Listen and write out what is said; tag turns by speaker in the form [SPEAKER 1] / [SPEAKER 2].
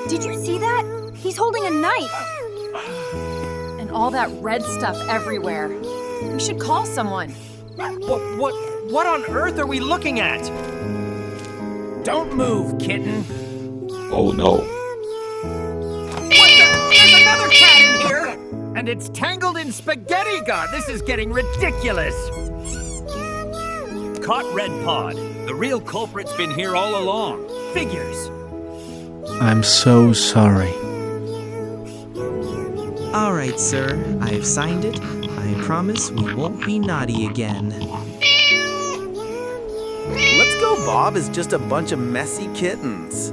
[SPEAKER 1] Did you see that? He's holding a knife. And all that red stuff everywhere. We should call someone.
[SPEAKER 2] What on earth are we looking at? Don't move, Kitten.
[SPEAKER 3] Oh no.
[SPEAKER 2] There's another cat in here! And it's tangled in spaghetti. God, this is getting ridiculous. Caught Red Pod. The real culprit's been here all along. Figures.
[SPEAKER 4] I'm so sorry.
[SPEAKER 5] All right, sir. I have signed it. I promise we won't be naughty again.
[SPEAKER 6] Let's Go Bob is just a bunch of messy kittens.